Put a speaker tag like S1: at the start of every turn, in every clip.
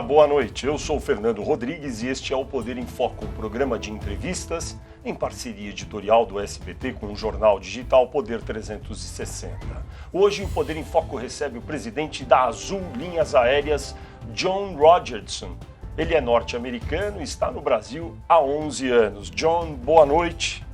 S1: Olá, boa noite. Eu sou o Fernando Rodrigues e este é o Poder em Foco, um programa de entrevistas em parceria editorial do SBT com o jornal digital Poder 360. Hoje o Poder em Foco recebe o presidente da Azul Linhas Aéreas, John Rodgerson. Ele é norte-americano e está no Brasil há 11 anos. John, boa noite.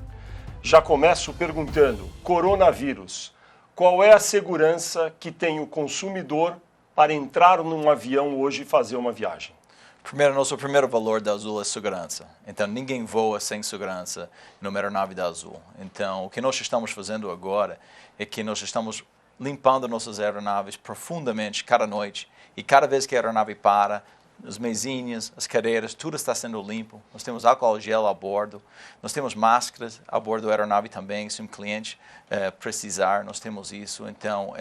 S1: Já começo perguntando, coronavírus, qual é a segurança que tem o consumidor para entrar num avião hoje e fazer uma viagem?
S2: Primeiro, nosso primeiro valor da Azul é segurança. Então, ninguém voa sem segurança numa aeronave da Azul. Então, o que nós estamos fazendo agora é que nós estamos limpando nossas aeronaves profundamente cada noite. E cada vez que a aeronave para, as mesinhas, as cadeiras, tudo está sendo limpo. Nós temos álcool gel a bordo. Nós temos máscaras a bordo da aeronave também. Se um cliente precisar, nós temos isso. Então,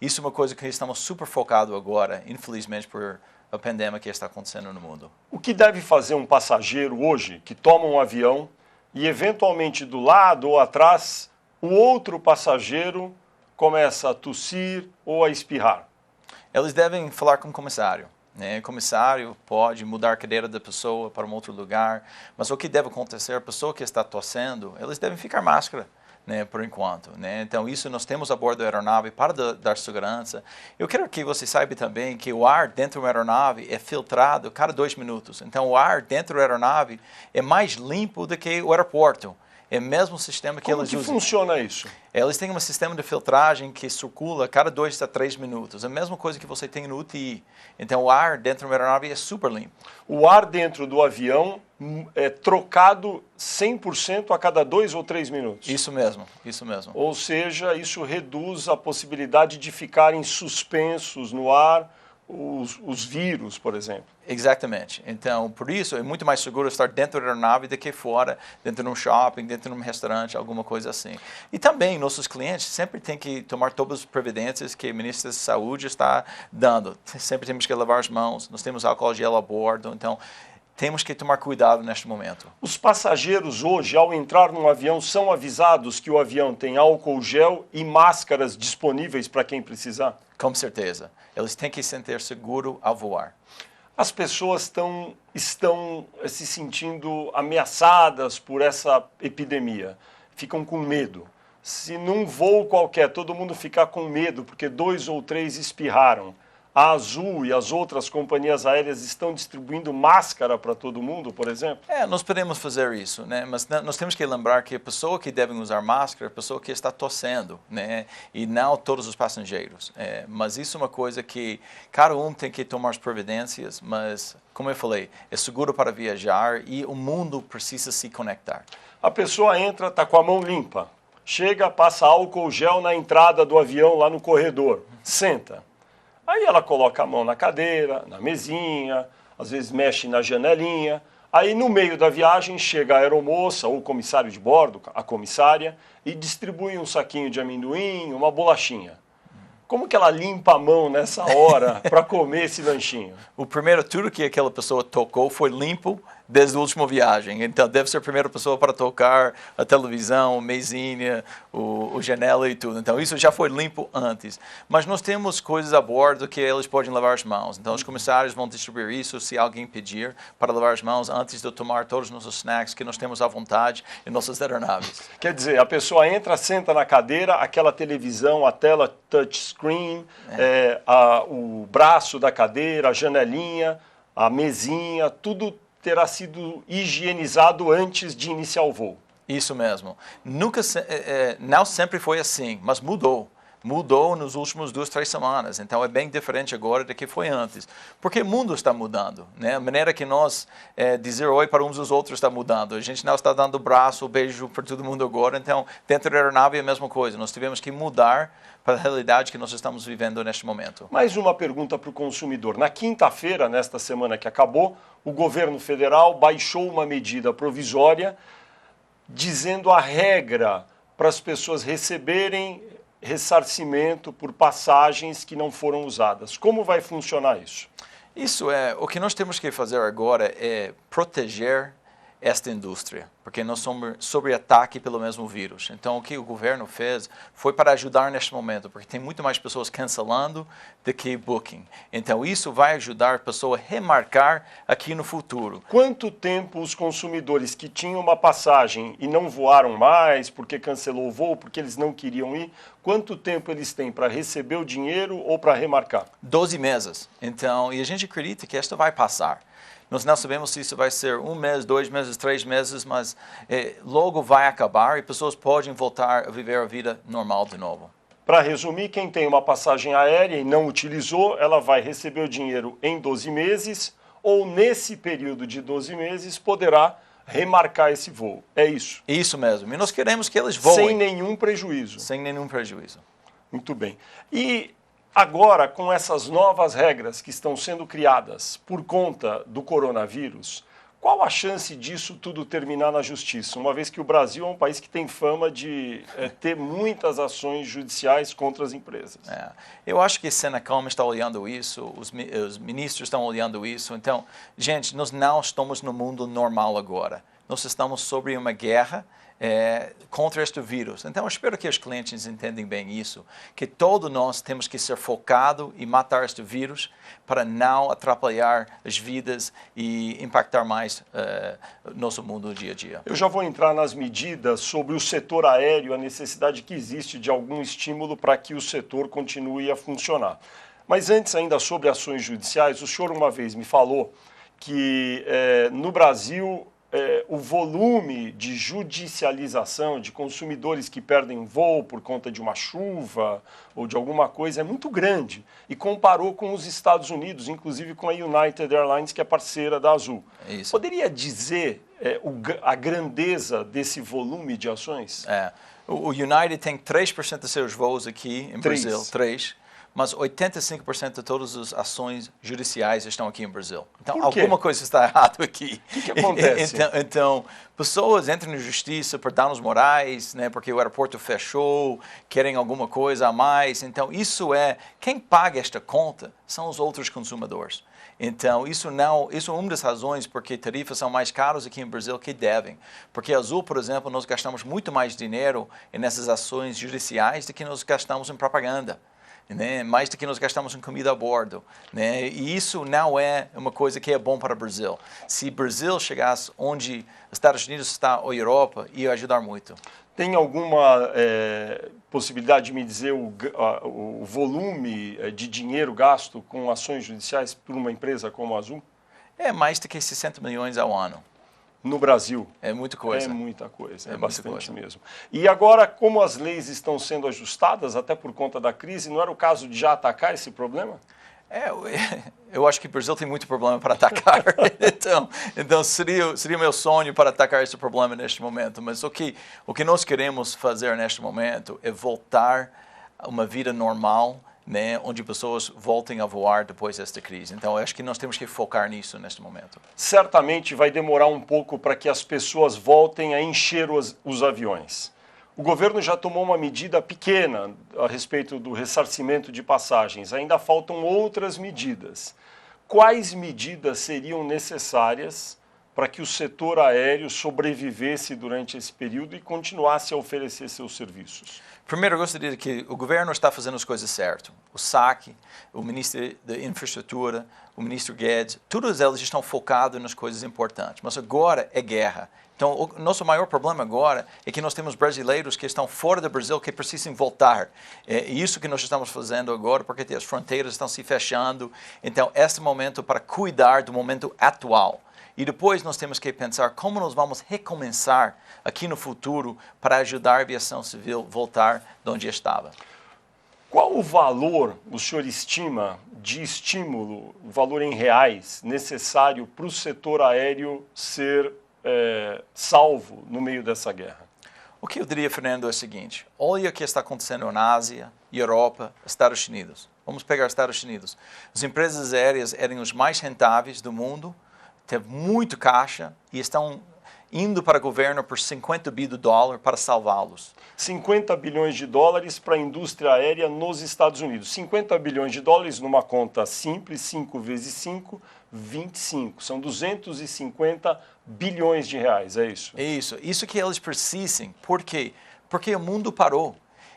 S2: isso é uma coisa que estamos super focados agora, infelizmente, por a pandemia que está acontecendo no mundo.
S1: O que deve fazer um passageiro hoje que toma um avião e, eventualmente, do lado ou atrás, o outro passageiro começa a tossir ou a espirrar?
S2: Eles devem falar com o comissário. O comissário pode mudar a cadeira da pessoa para um outro lugar, mas o que deve acontecer, a pessoa que está tossendo, eles devem ficar máscara, por enquanto. Então, isso nós temos a bordo da aeronave para dar segurança. Eu quero que você saiba também que o ar dentro da aeronave é filtrado cada 2 minutos. Então, o ar dentro da aeronave é mais limpo do que o aeroporto. É o mesmo sistema que eles usam.
S1: Como que funciona isso?
S2: Eles têm um sistema de filtragem que circula cada 2 a 3 minutos. É a mesma coisa que você tem no UTI. Então, o ar dentro da aeronave é super limpo.
S1: O ar dentro do avião é trocado 100% a cada 2 ou 3 minutos?
S2: Isso mesmo, isso mesmo.
S1: Ou seja, isso reduz a possibilidade de ficarem suspensos no ar os vírus, por exemplo.
S2: Exatamente. Então, por isso, é muito mais seguro estar dentro da aeronave do que fora, dentro de um shopping, dentro de um restaurante, alguma coisa assim. E também, nossos clientes sempre têm que tomar todas as providências que o Ministério da Saúde está dando. Sempre temos que lavar as mãos, nós temos álcool gel a bordo, então temos que tomar cuidado neste momento.
S1: Os passageiros hoje, ao entrar num avião, são avisados que o avião tem álcool gel e máscaras disponíveis para quem precisar?
S2: Com certeza. Eles têm que se sentir seguros ao voar.
S1: As pessoas estão se sentindo ameaçadas por essa epidemia, ficam com medo. Se num voo qualquer todo mundo ficar com medo porque 2 ou 3 espirraram, a Azul e as outras companhias aéreas estão distribuindo máscara para todo mundo, por exemplo?
S2: Nós podemos fazer isso, mas nós temos que lembrar que a pessoa que deve usar máscara é a pessoa que está tossendo, e não todos os passageiros. Mas isso é uma coisa que cada um tem que tomar as providências, mas, como eu falei, é seguro para viajar e o mundo precisa se conectar.
S1: A pessoa entra, está com a mão limpa, chega, passa álcool gel na entrada do avião, lá no corredor, senta. Aí ela coloca a mão na cadeira, na mesinha, às vezes mexe na janelinha. Aí no meio da viagem chega a aeromoça ou o comissário de bordo, a comissária, e distribui um saquinho de amendoim, uma bolachinha. Como que ela limpa a mão nessa hora para comer esse lanchinho?
S2: O primeiro, tudo que aquela pessoa tocou foi limpo desde a última viagem. Então, deve ser a primeira pessoa para tocar a televisão, a mesinha, o janela e tudo. Então, isso já foi limpo antes. Mas nós temos coisas a bordo que eles podem lavar as mãos. Então, os comissários vão distribuir isso se alguém pedir para lavar as mãos antes de tomar todos os nossos snacks que nós temos à vontade em nossas aeronaves.
S1: Quer dizer, a pessoa entra, senta na cadeira, aquela televisão, a tela touchscreen, o braço da cadeira, a janelinha, a mesinha, tudo terá sido higienizado antes de iniciar o voo.
S2: Isso mesmo. Não sempre foi assim, mas mudou. Mudou nos últimos 2, 3 semanas. Então, é bem diferente agora do que foi antes. Porque o mundo está mudando. A maneira que nós dizer oi para uns aos outros está mudando. A gente não está dando braço, beijo para todo mundo agora. Então, dentro da aeronave é a mesma coisa. Nós tivemos que mudar para a realidade que nós estamos vivendo neste momento.
S1: Mais uma pergunta para o consumidor. Na quinta-feira, nesta semana que acabou, o governo federal baixou uma medida provisória dizendo a regra para as pessoas receberem ressarcimento por passagens que não foram usadas. Como vai funcionar isso?
S2: O que nós temos que fazer agora é proteger esta indústria, porque nós somos sob ataque pelo mesmo vírus. Então, o que o governo fez foi para ajudar neste momento, porque tem muito mais pessoas cancelando do que booking. Então, isso vai ajudar a pessoa a remarcar aqui no futuro.
S1: Quanto tempo os consumidores que tinham uma passagem e não voaram mais porque cancelou o voo, porque eles não queriam ir, quanto tempo eles têm para receber o dinheiro ou para remarcar?
S2: 12 meses. Então, e a gente acredita que isto vai passar. Nós não sabemos se isso vai ser 1 mês, 2 meses, 3 meses, mas logo vai acabar e pessoas podem voltar a viver a vida normal de novo.
S1: Para resumir, quem tem uma passagem aérea e não utilizou, ela vai receber o dinheiro em 12 meses ou nesse período de 12 meses poderá remarcar esse voo. É isso?
S2: Isso mesmo. E nós queremos que eles voem.
S1: Sem nenhum prejuízo.
S2: Sem nenhum prejuízo.
S1: Muito bem. E agora, com essas novas regras que estão sendo criadas por conta do coronavírus, qual a chance disso tudo terminar na justiça? Uma vez que o Brasil é um país que tem fama de ter muitas ações judiciais contra as empresas.
S2: Eu acho que a Senacom está olhando isso, os ministros estão olhando isso. Então, gente, nós não estamos no mundo normal agora. Nós estamos sobre uma guerra contra este vírus. Então, eu espero que os clientes entendam bem isso, que todos nós temos que ser focados e matar este vírus para não atrapalhar as vidas e impactar mais nosso mundo no dia a dia.
S1: Eu já vou entrar nas medidas sobre o setor aéreo, a necessidade que existe de algum estímulo para que o setor continue a funcionar. Mas antes ainda sobre ações judiciais, o senhor uma vez me falou que no Brasil o volume de judicialização de consumidores que perdem voo por conta de uma chuva ou de alguma coisa é muito grande e comparou com os Estados Unidos, inclusive com a United Airlines, que é parceira da Azul.
S2: Isso.
S1: Poderia dizer a grandeza desse volume de ações?
S2: O United tem 3% dos seus voos aqui em Brasil, 3%. Mas 85% de todas as ações judiciais estão aqui em Brasil. Então, alguma coisa está errada aqui.
S1: O que acontece?
S2: Então, pessoas entram na justiça por danos morais, né, porque o aeroporto fechou, querem alguma coisa a mais. Então, quem paga esta conta são os outros consumidores. Então, isso é uma das razões porque tarifas são mais caras aqui em Brasil que devem. Porque a Azul, por exemplo, nós gastamos muito mais dinheiro nessas ações judiciais do que nós gastamos em propaganda. Né? Mais do que nós gastamos em comida a bordo. Né? E isso não é uma coisa que é bom para o Brasil. Se o Brasil chegasse onde os Estados Unidos está ou a Europa, ia ajudar muito.
S1: Tem alguma possibilidade de me dizer o volume de dinheiro gasto com ações judiciais por uma empresa como a Azul?
S2: É mais do que 60 milhões ao ano.
S1: No Brasil?
S2: É muita coisa.
S1: É muita coisa, é bastante mesmo. E agora, como as leis estão sendo ajustadas, até por conta da crise, não era o caso de já atacar esse problema?
S2: Eu acho que o Brasil tem muito problema para atacar. então seria meu sonho para atacar esse problema neste momento. Mas o que nós queremos fazer neste momento é voltar a uma vida normal, né, onde pessoas voltem a voar depois desta crise. Então, eu acho que nós temos que focar nisso neste momento.
S1: Certamente vai demorar um pouco para que as pessoas voltem a encher os aviões. O governo já tomou uma medida pequena a respeito do ressarcimento de passagens. Ainda faltam outras medidas. Quais medidas seriam necessárias para que o setor aéreo sobrevivesse durante esse período e continuasse a oferecer seus serviços?
S2: Primeiro, eu gostaria de que o governo está fazendo as coisas certas. O SAC, o ministro da Infraestrutura, o ministro Guedes, todos eles estão focados nas coisas importantes. Mas agora é guerra. Então, o nosso maior problema agora é que nós temos brasileiros que estão fora do Brasil que precisam voltar. É isso que nós estamos fazendo agora, porque as fronteiras estão se fechando. Então, esse momento é para cuidar do momento atual. E depois nós temos que pensar como nós vamos recomeçar aqui no futuro para ajudar a aviação civil a voltar de onde estava.
S1: Qual o valor, o senhor estima, de estímulo, o valor em reais, necessário para o setor aéreo ser salvo no meio dessa guerra?
S2: O que eu diria, Fernando, é o seguinte. Olha o que está acontecendo na Ásia, Europa, Estados Unidos. Vamos pegar os Estados Unidos. As empresas aéreas eram os mais rentáveis do mundo, teve muito caixa e estão indo para o governo por 50 bilhões de dólares para salvá-los.
S1: 50 bilhões de dólares para a indústria aérea nos Estados Unidos. 50 bilhões de dólares numa conta simples, 5 vezes 5, 25. São 250 bilhões de reais, é isso?
S2: Isso que eles precisam. Por quê? Porque o mundo parou.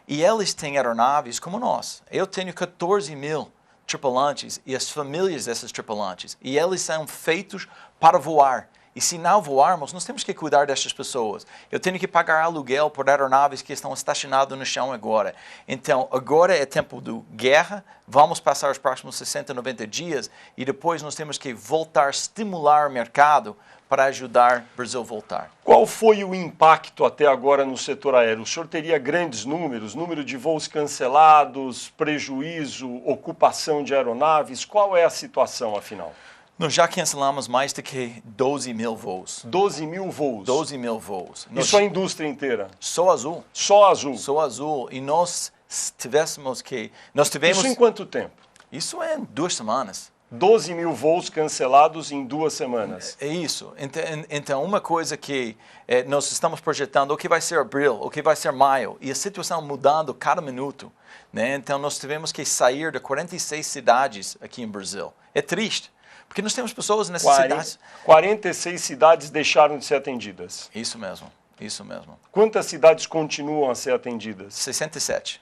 S2: E eles têm aeronaves como nós. Eu tenho 14 mil tripulantes e as famílias desses tripulantes. E eles são feitos para voar. E se não voarmos, nós temos que cuidar dessas pessoas. Eu tenho que pagar aluguel por aeronaves que estão estacionadas no chão agora. Então, agora é tempo de guerra, vamos passar os próximos 60, 90 dias e depois nós temos que voltar a estimular o mercado para ajudar o Brasil a voltar.
S1: Qual foi o impacto até agora no setor aéreo? O senhor teria grandes números, número de voos cancelados, prejuízo, ocupação de aeronaves? Qual é a situação, afinal?
S2: Nós já cancelamos mais do que 12 mil voos.
S1: 12 mil voos?
S2: 12 mil voos.
S1: Isso a indústria inteira?
S2: Só Azul.
S1: Só Azul?
S2: Só Azul. E nós tivemos...
S1: Isso em quanto tempo?
S2: Isso é 2 semanas.
S1: 12 mil voos cancelados em 2 semanas.
S2: É isso. Então, uma coisa que nós estamos projetando, o que vai ser abril, o que vai ser maio, e a situação mudando cada minuto. Né? Então, nós tivemos que sair de 46 cidades aqui em Brasil. É triste. Porque nós temos pessoas nessas cidades...
S1: 46 cidades deixaram de ser atendidas.
S2: Isso mesmo, isso mesmo.
S1: Quantas cidades continuam a ser atendidas?
S2: 67.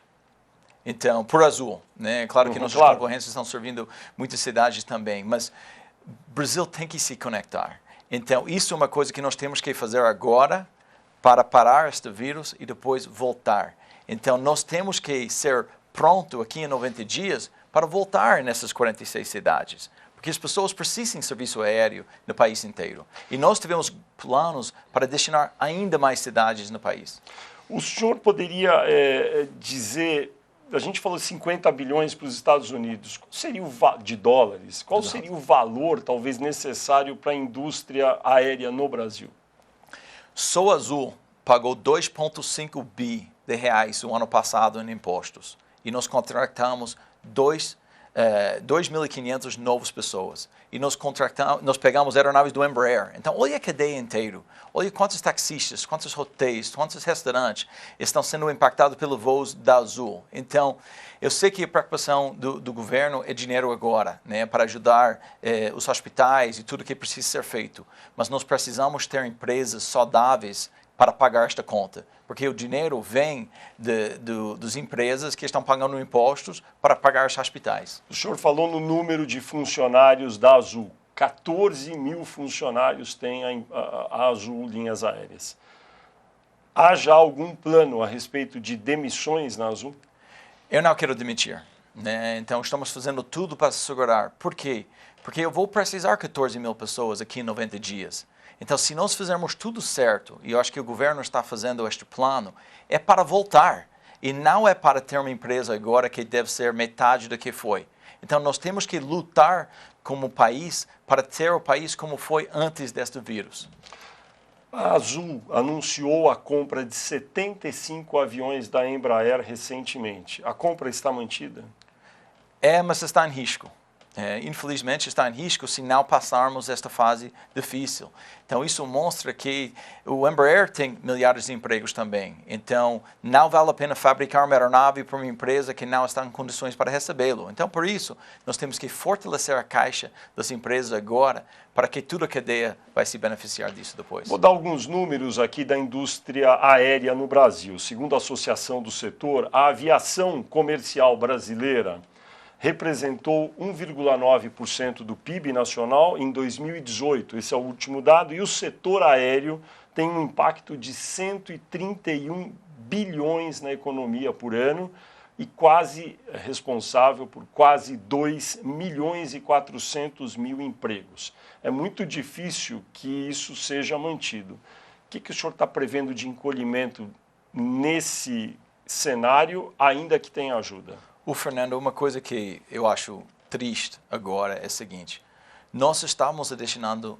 S2: Então, por Azul, né? Claro que nossos concorrentes estão servindo muitas cidades também, mas o Brasil tem que se conectar. Então, isso é uma coisa que nós temos que fazer agora para parar este vírus e depois voltar. Então, nós temos que ser pronto aqui em 90 dias para voltar nessas 46 cidades. Porque as pessoas precisam de serviço aéreo no país inteiro. E nós tivemos planos para destinar ainda mais cidades no país.
S1: O senhor poderia dizer, a gente falou 50 bilhões para os Estados Unidos, qual seria de dólares? Qual seria o valor, talvez, necessário para a indústria aérea no Brasil?
S2: Só Azul pagou 2,5 bi de reais o ano passado em impostos. E nós contratamos 2.500 novas pessoas. E nós pegamos aeronaves do Embraer. Então, olha a cadeia inteira. Olha quantos taxistas, quantos hotéis, quantos restaurantes estão sendo impactados pelos voos da Azul. Então, eu sei que a preocupação do governo é dinheiro agora, né, para ajudar os hospitais e tudo que precisa ser feito. Mas nós precisamos ter empresas saudáveis para pagar esta conta. Porque o dinheiro vem das empresas que estão pagando impostos para pagar os hospitais.
S1: O senhor falou no número de funcionários da Azul. 14 mil funcionários tem a Azul Linhas Aéreas. Há já algum plano a respeito de demissões na Azul?
S2: Eu não quero demitir. Né? Então, estamos fazendo tudo para se segurar. Por quê? Porque eu vou precisar de 14 mil pessoas aqui em 90 dias. Então, se nós fizermos tudo certo, e eu acho que o governo está fazendo este plano, é para voltar. E não é para ter uma empresa agora que deve ser metade do que foi. Então, nós temos que lutar como país para ter o país como foi antes deste vírus.
S1: A Azul anunciou a compra de 75 aviões da Embraer recentemente. A compra está mantida?
S2: Mas está em risco. Infelizmente está em risco se não passarmos esta fase difícil. Então isso mostra que o Embraer tem milhares de empregos também. Então não vale a pena fabricar uma aeronave para uma empresa que não está em condições para recebê-lo. Então por isso nós temos que fortalecer a caixa das empresas agora para que toda a cadeia vai se beneficiar disso depois.
S1: Vou dar alguns números aqui da indústria aérea no Brasil. Segundo a Associação do Setor, a aviação comercial brasileira representou 1,9% do PIB nacional em 2018, esse é o último dado, e o setor aéreo tem um impacto de 131 bilhões na economia por ano e quase responsável por quase 2 milhões e 400 mil empregos. É muito difícil que isso seja mantido. O que o senhor está prevendo de encolhimento nesse cenário, ainda que tenha ajuda?
S2: Fernando, uma coisa que eu acho triste agora é o seguinte. Nós estamos destinando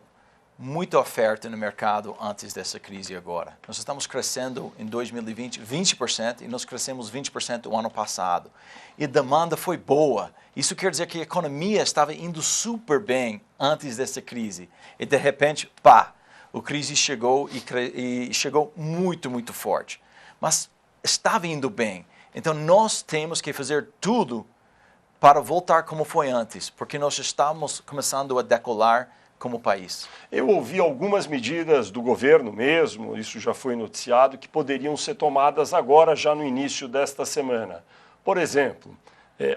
S2: muita oferta no mercado antes dessa crise agora. Nós estamos crescendo em 2020 20% e nós crescemos 20% o ano passado. E a demanda foi boa. Isso quer dizer que a economia estava indo super bem antes dessa crise. E de repente, a crise chegou e chegou muito, muito forte. Mas estava indo bem. Então, nós temos que fazer tudo para voltar como foi antes, porque nós estamos começando a decolar como país.
S1: Eu ouvi algumas medidas do governo mesmo, isso já foi noticiado, que poderiam ser tomadas agora, já no início desta semana. Por exemplo,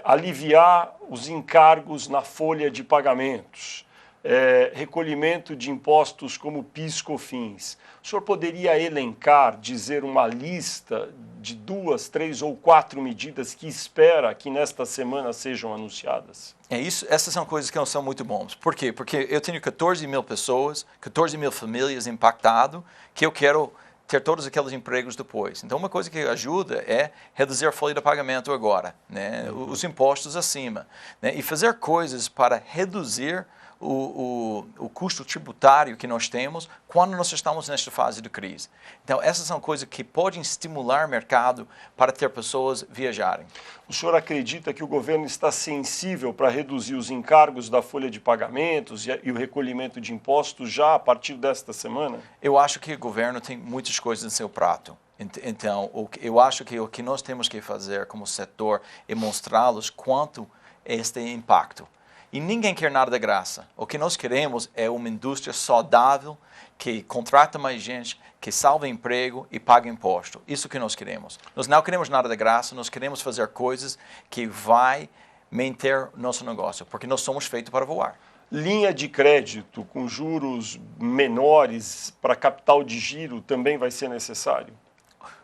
S1: aliviar os encargos na folha de pagamentos, recolhimento de impostos como PIS, COFINS. O senhor poderia elencar, dizer uma lista de 2, 3 ou 4 medidas que espera que nesta semana sejam anunciadas?
S2: Essas são coisas que não são muito bons. Por quê? Porque eu tenho 14 mil pessoas, 14 mil famílias impactadas, que eu quero ter todos aqueles empregos depois. Então, uma coisa que ajuda é reduzir a folha de pagamento agora, né? Os impostos acima, né? E fazer coisas para reduzir o custo tributário que nós temos quando nós estamos nesta fase de crise. Então, essas são coisas que podem estimular o mercado para ter pessoas viajarem.
S1: O senhor acredita que o governo está sensível para reduzir os encargos da folha de pagamentos e o recolhimento de impostos já a partir desta semana?
S2: Eu acho que o governo tem muitas coisas no seu prato. Então, eu acho que o que nós temos que fazer como setor é mostrá-los quanto este impacto. E ninguém quer nada de graça. O que nós queremos é uma indústria saudável, que contrata mais gente, que salva emprego e paga imposto. Isso que nós queremos. Nós não queremos nada de graça, nós queremos fazer coisas que vai manter nosso negócio, porque nós somos feitos para voar.
S1: Linha de crédito com juros menores para capital de giro também vai ser necessário?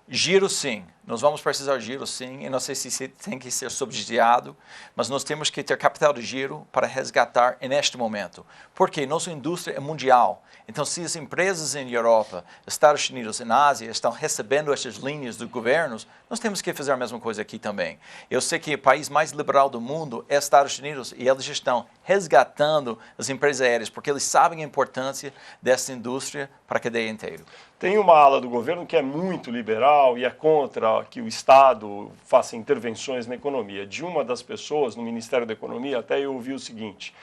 S2: Giro, sim. Nós vamos precisar de giro, sim. Eu não sei se tem que ser subsidiado, mas nós temos que ter capital de giro para resgatar neste momento. Porque nossa indústria é mundial. Então, se as empresas em Europa, Estados Unidos e na Ásia estão recebendo essas linhas dos governos, nós temos que fazer a mesma coisa aqui também. Eu sei que o país mais liberal do mundo é Estados Unidos e eles estão resgatando as empresas aéreas porque eles sabem a importância dessa indústria para a cadeia inteira.
S1: Tem uma ala do governo que é muito liberal e é contra que o Estado faça intervenções na economia. De uma das pessoas no Ministério da Economia, até eu ouvi o seguinte: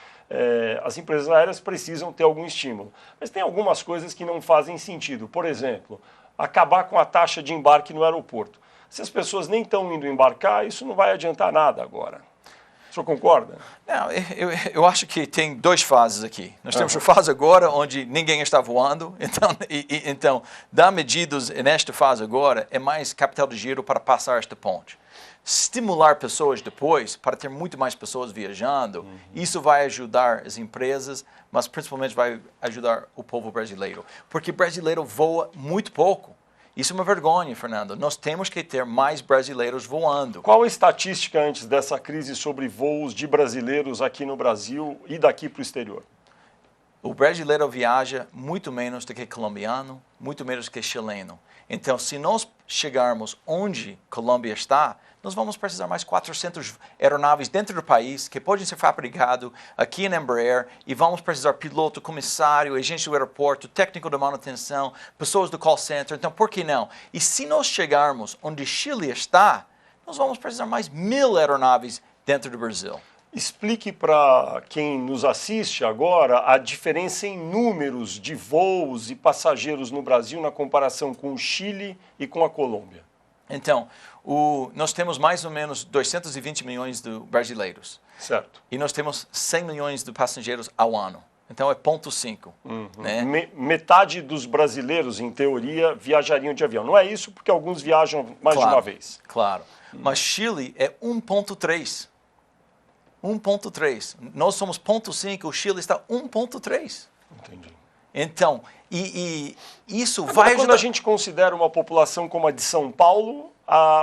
S1: as empresas aéreas precisam ter algum estímulo, mas tem algumas coisas que não fazem sentido. Por exemplo, acabar com a taxa de embarque no aeroporto. Se as pessoas nem estão indo embarcar, isso não vai adiantar nada agora. O senhor concorda?
S2: Não, eu acho que tem duas fases aqui. Nós temos a fase agora onde ninguém está voando, então dar medidas nesta fase agora é mais capital de giro para passar esta ponte. Estimular pessoas depois para ter muito mais pessoas viajando, isso vai ajudar as empresas, mas principalmente vai ajudar o povo brasileiro. Porque o brasileiro voa muito pouco. Isso é uma vergonha, Fernando. Nós temos que ter mais brasileiros voando.
S1: Qual a estatística antes dessa crise sobre voos de brasileiros aqui no Brasil e daqui para o exterior?
S2: O brasileiro viaja muito menos do que colombiano, muito menos do que chileno. Então, se nós chegarmos onde Colômbia está, nós vamos precisar mais 400 aeronaves dentro do país que podem ser fabricadas aqui em Embraer e vamos precisar piloto, comissário, agente do aeroporto, técnico de manutenção, pessoas do call center. Então, por que não? E se nós chegarmos onde Chile está, nós vamos precisar mais 1.000 aeronaves dentro do Brasil.
S1: Explique para quem nos assiste agora a diferença em números de voos e passageiros no Brasil na comparação com o Chile e com a Colômbia.
S2: Então, nós temos mais ou menos 220 milhões de brasileiros.
S1: Certo.
S2: E nós temos 100 milhões de passageiros ao ano. Então, é 0,5. Né?
S1: Metade dos brasileiros, em teoria, viajariam de avião. Não é isso, porque alguns viajam mais de uma vez.
S2: Claro. Mas Chile é 1,3. 1,3. Nós somos 0,5, o Chile está 1,3.
S1: Entendi.
S2: Então, e isso vai ajudar.
S1: Quando a gente considera uma população como a de São Paulo,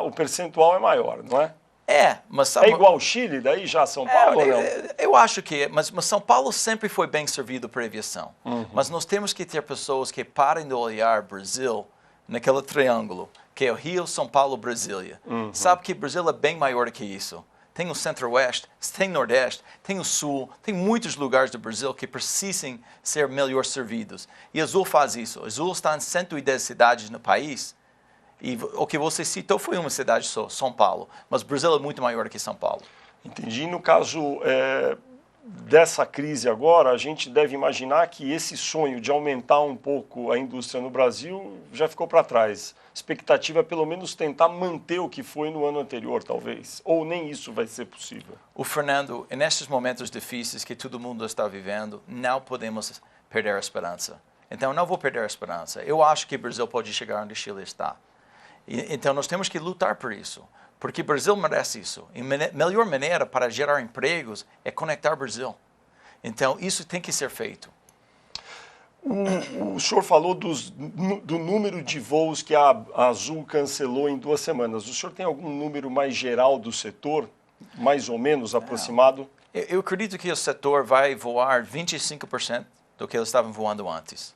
S1: o percentual é maior, não é?
S2: Mas sabe,
S1: é igual ao Chile, daí já São Paulo ou não?
S2: Eu acho que é, mas São Paulo sempre foi bem servido para aviação. Mas nós temos que ter pessoas que parem de olhar Brasil naquele triângulo, que é o Rio, São Paulo, Brasília. Sabe que Brasil é bem maior do que isso. Tem o Centro-Oeste, tem o Nordeste, tem o Sul, tem muitos lugares do Brasil que precisam ser melhor servidos. E a Azul faz isso. A Azul está em 110 cidades no país. E o que você citou foi uma cidade só, São Paulo. Mas o Brasil é muito maior que São Paulo.
S1: Entendi. No caso dessa crise agora, a gente deve imaginar que esse sonho de aumentar um pouco a indústria no Brasil já ficou para trás. A expectativa é pelo menos tentar manter o que foi no ano anterior, talvez. Ou nem isso vai ser possível.
S2: O Fernando, nesses momentos difíceis que todo mundo está vivendo, não podemos perder a esperança. Então, não vou perder a esperança. Eu acho que o Brasil pode chegar onde o Chile está. Então, nós temos que lutar por isso. Porque o Brasil merece isso. E a melhor maneira para gerar empregos é conectar o Brasil. Então, isso tem que ser feito.
S1: O senhor falou do número de voos que a Azul cancelou em 2 semanas. O senhor tem algum número mais geral do setor, mais ou menos aproximado?
S2: Eu acredito que o setor vai voar 25% do que eles estavam voando antes.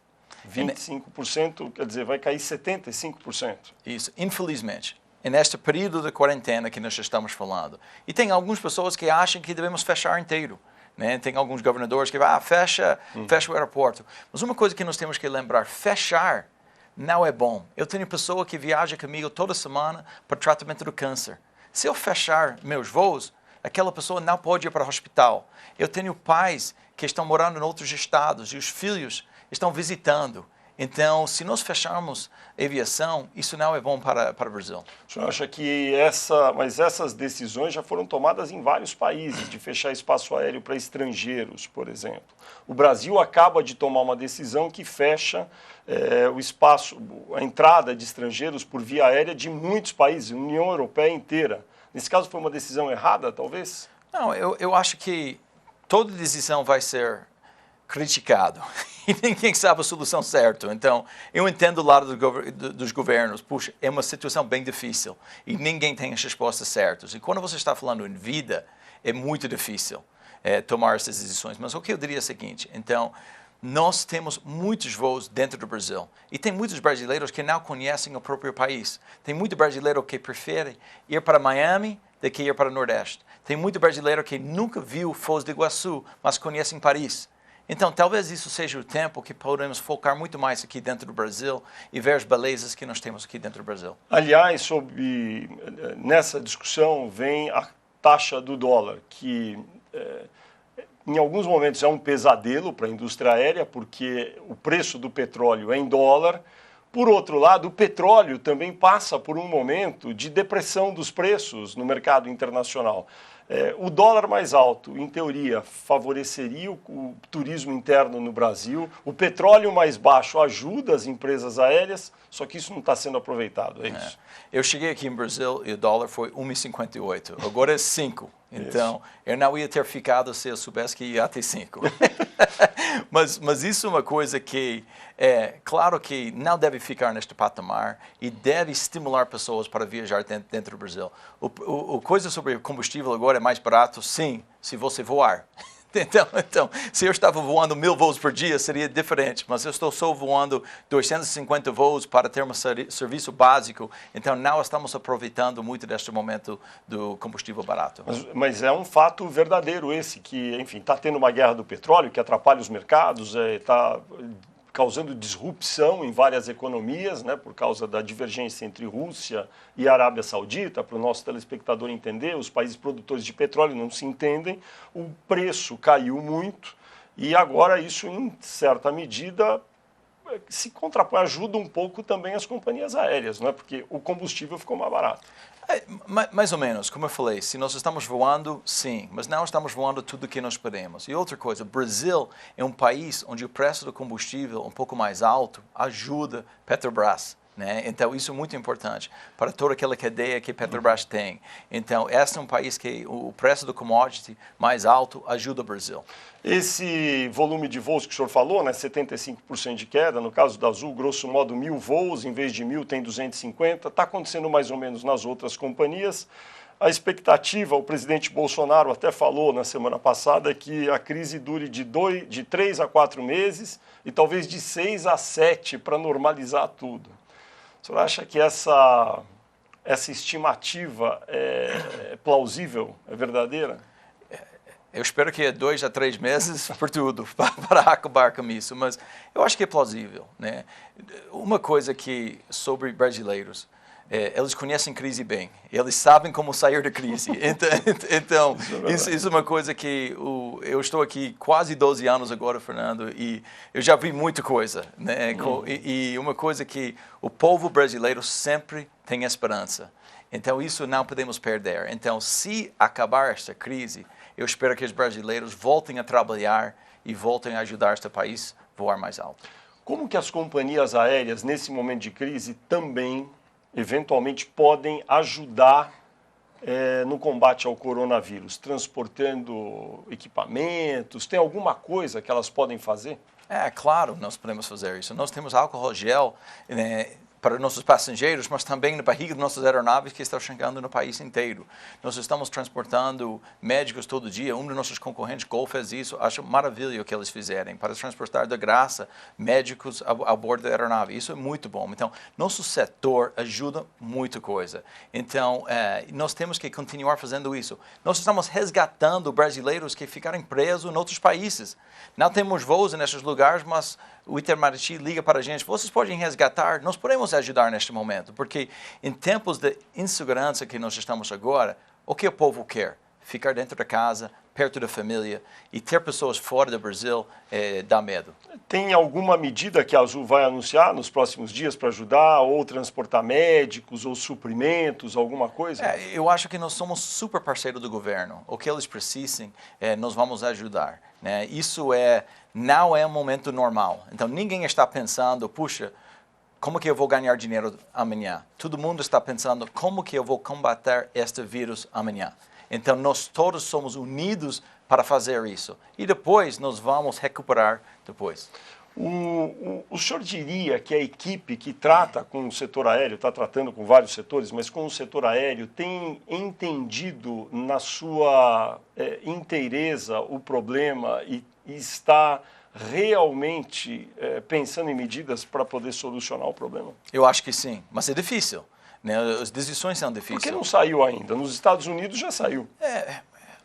S1: 25%, quer dizer, vai cair 75%.
S2: Isso, infelizmente. Neste período de quarentena que nós estamos falando. E tem algumas pessoas que acham que devemos fechar inteiro. Né? Tem alguns governadores que fecha o aeroporto. Mas uma coisa que nós temos que lembrar, fechar não é bom. Eu tenho pessoa que viaja comigo toda semana para tratamento do câncer. Se eu fechar meus voos, aquela pessoa não pode ir para o hospital. Eu tenho pais que estão morando em outros estados e os filhos estão visitando. Então, se nós fecharmos a aviação, isso não é bom para o Brasil.
S1: O senhor acha que mas essas decisões já foram tomadas em vários países, de fechar espaço aéreo para estrangeiros, por exemplo. O Brasil acaba de tomar uma decisão que fecha o espaço, a entrada de estrangeiros por via aérea de muitos países, a União Europeia inteira. Nesse caso, foi uma decisão errada, talvez?
S2: Não, eu acho que toda decisão vai ser criticado e ninguém sabe a solução certa. Então, eu entendo o lado dos governos. Puxa, é uma situação bem difícil e ninguém tem as respostas certas. E quando você está falando em vida, é muito difícil tomar essas decisões. Mas o que eu diria é o seguinte, então, nós temos muitos voos dentro do Brasil e tem muitos brasileiros que não conhecem o próprio país. Tem muito brasileiro que prefere ir para Miami do que ir para o Nordeste. Tem muito brasileiro que nunca viu Foz do Iguaçu, mas conhecem Paris. Então, talvez isso seja o tempo que podemos focar muito mais aqui dentro do Brasil e ver as belezas que nós temos aqui dentro do Brasil.
S1: Aliás, nessa discussão vem a taxa do dólar, que em alguns momentos é um pesadelo para a indústria aérea, porque o preço do petróleo é em dólar. Por outro lado, o petróleo também passa por um momento de depressão dos preços no mercado internacional. O dólar mais alto, em teoria, favoreceria o turismo interno no Brasil. O petróleo mais baixo ajuda as empresas aéreas, só que isso não está sendo aproveitado, é isso?
S2: Eu cheguei aqui em Brasil e o dólar foi 1,58. Agora é 5. Então, eu não ia ter ficado se eu soubesse que ia até 5. mas isso é uma coisa que, claro que não deve ficar neste patamar e deve estimular pessoas para viajar dentro do Brasil. O coisa sobre combustível agora é mais barato, sim, se você voar. Então, se eu estava voando 1.000 voos por dia, seria diferente, mas eu estou só voando 250 voos para ter um serviço básico, então não estamos aproveitando muito deste momento do combustível barato.
S1: Mas é um fato verdadeiro esse, que, enfim, está tendo uma guerra do petróleo que atrapalha os mercados, está causando disrupção em várias economias, né, por causa da divergência entre Rússia e Arábia Saudita. Para o nosso telespectador entender, os países produtores de petróleo não se entendem, o preço caiu muito e agora isso, em certa medida, se contrapõe, ajuda um pouco também as companhias aéreas, né, porque o combustível ficou mais barato.
S2: Mais ou menos, como eu falei, se nós estamos voando, sim, mas não estamos voando tudo o que nós podemos. E outra coisa, o Brasil é um país onde o preço do combustível um pouco mais alto ajuda Petrobras. Né? Então, isso é muito importante para toda aquela cadeia que Petrobras tem. Então, esse é um país que o preço do commodity mais alto ajuda o Brasil.
S1: Esse volume de voos que o senhor falou, né, 75% de queda, no caso da Azul, grosso modo 1.000 voos, em vez de 1.000 tem 250, está acontecendo mais ou menos nas outras companhias. A expectativa, o presidente Bolsonaro até falou na semana passada, é que a crise dure de 3 a 4 meses e talvez de 6 a 7 para normalizar tudo. O senhor acha que essa estimativa é plausível, é verdadeira?
S2: Eu espero que é 2 a 3 meses por tudo, para acabar com isso, mas eu acho que é plausível. Né? Uma coisa que sobre brasileiros, eles conhecem crise bem, eles sabem como sair da crise. Então isso é uma coisa que eu estou aqui quase 12 anos agora, Fernando, e eu já vi muita coisa, né? E uma coisa que o povo brasileiro sempre tem esperança. Então isso não podemos perder. Então, se acabar esta crise, eu espero que os brasileiros voltem a trabalhar e voltem a ajudar este país a voar mais alto.
S1: Como que as companhias aéreas, nesse momento de crise, também eventualmente podem ajudar no combate ao coronavírus, transportando equipamentos? Tem alguma coisa que elas podem fazer?
S2: Claro, nós podemos fazer isso. Nós temos álcool gel, né, para nossos passageiros, mas também na barriga de nossas aeronaves que estão chegando no país inteiro. Nós estamos transportando médicos todo dia. Um dos nossos concorrentes, Gol, fez isso. Acho maravilha o que eles fizerem para transportar de graça médicos a bordo da aeronave. Isso é muito bom. Então, nosso setor ajuda muita coisa. Então, nós temos que continuar fazendo isso. Nós estamos resgatando brasileiros que ficaram presos em outros países. Não temos voos nesses lugares, mas o Itamaraty liga para a gente, vocês podem resgatar, nós podemos ajudar neste momento, porque em tempos de insegurança que nós estamos agora, o que o povo quer? Ficar dentro da casa, perto da família, e ter pessoas fora do Brasil dá medo.
S1: Tem alguma medida que a Azul vai anunciar nos próximos dias para ajudar, ou transportar médicos, ou suprimentos, alguma coisa?
S2: Eu acho que nós somos super parceiro do governo. O que eles precisem, nós vamos ajudar, né? Isso não é um momento normal. Então, ninguém está pensando, puxa, como que eu vou ganhar dinheiro amanhã? Todo mundo está pensando, como que eu vou combater este vírus amanhã? Então, nós todos somos unidos para fazer isso. E depois, nós vamos recuperar depois.
S1: O senhor diria que a equipe que trata com o setor aéreo, está tratando com vários setores, mas com o setor aéreo, tem entendido na sua inteireza o problema e está realmente pensando em medidas para poder solucionar o problema?
S2: Eu acho que sim, mas é difícil, né? As decisões são difíceis.
S1: Por que não saiu ainda? Nos Estados Unidos já saiu.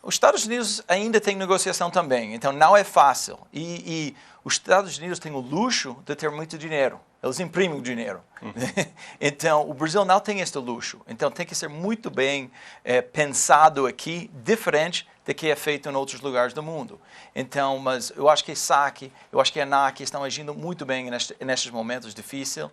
S2: Os Estados Unidos ainda tem negociação também, então não é fácil. E os Estados Unidos têm o luxo de ter muito dinheiro. Eles imprimem o dinheiro. Então, o Brasil não tem este luxo. Então, tem que ser muito bem pensado aqui, diferente do que é feito em outros lugares do mundo. Então, mas eu acho que a SAC, eu acho que a ANAC estão agindo muito bem nestes momentos difíceis.